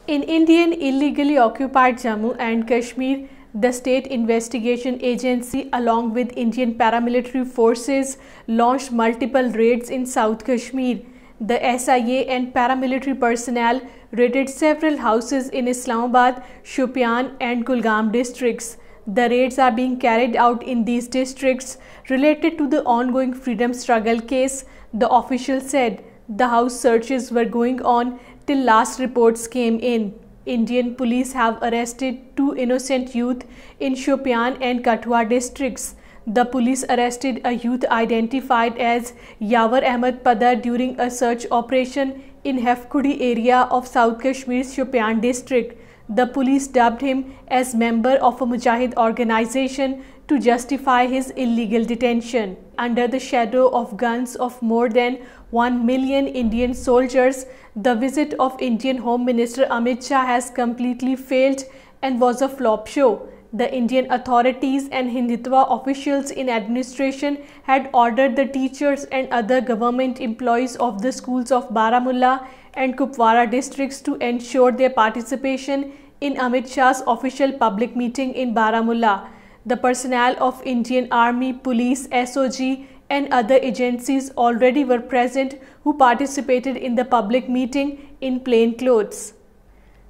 In Indian illegally occupied Jammu and Kashmir, the State Investigation Agency along with Indian paramilitary forces launched multiple raids in South Kashmir. The SIA and paramilitary personnel raided several houses in Islamabad, Shopian and Kulgam districts. The raids are being carried out in these districts related to the ongoing freedom struggle case, the official said. The house searches were going on till last reports came in. Indian police have arrested 2 innocent youth in Shopian and Kathua districts. The police arrested a youth identified as Yavar Ahmed Padar during a search operation in Hefkudi area of South Kashmir's Shopian district. The police dubbed him as member of a Mujahid organization to justify his illegal detention. Under the shadow of guns of more than 1 million Indian soldiers, the visit of Indian Home Minister Amit Shah has completely failed and was a flop show. The Indian authorities and Hindutva officials in administration had ordered the teachers and other government employees of the schools of Baramulla and Kupwara districts to ensure their participation in Amit Shah's official public meeting in Baramulla. The personnel of Indian Army, Police, SOG and other agencies already were present who participated in the public meeting in plain clothes.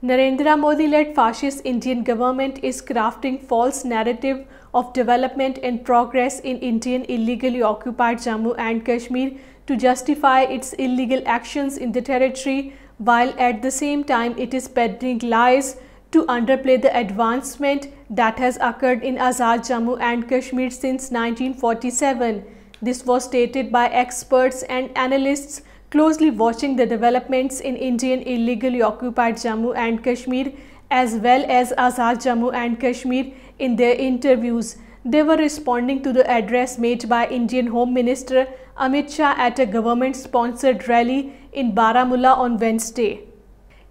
Narendra Modi-led fascist Indian government is crafting false narrative of development and progress in Indian illegally occupied Jammu and Kashmir to justify its illegal actions in the territory, while at the same time it is peddling lies to underplay the advancement that has occurred in Azad Jammu and Kashmir since 1947. This was stated by experts and analysts closely watching the developments in Indian illegally occupied Jammu and Kashmir as well as Azad Jammu and Kashmir in their interviews. They were responding to the address made by Indian Home Minister Amit Shah at a government-sponsored rally in Baramulla on Wednesday.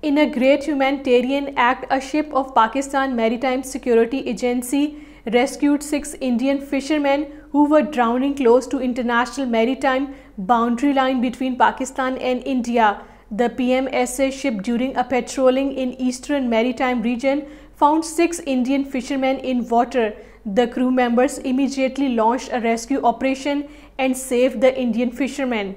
In a great humanitarian act, a ship of Pakistan Maritime Security Agency rescued 6 Indian fishermen who were drowning close to international maritime boundary line between Pakistan and India. The PMSA ship during a patrolling in eastern maritime region found 6 Indian fishermen in water. The crew members immediately launched a rescue operation and saved the Indian fishermen.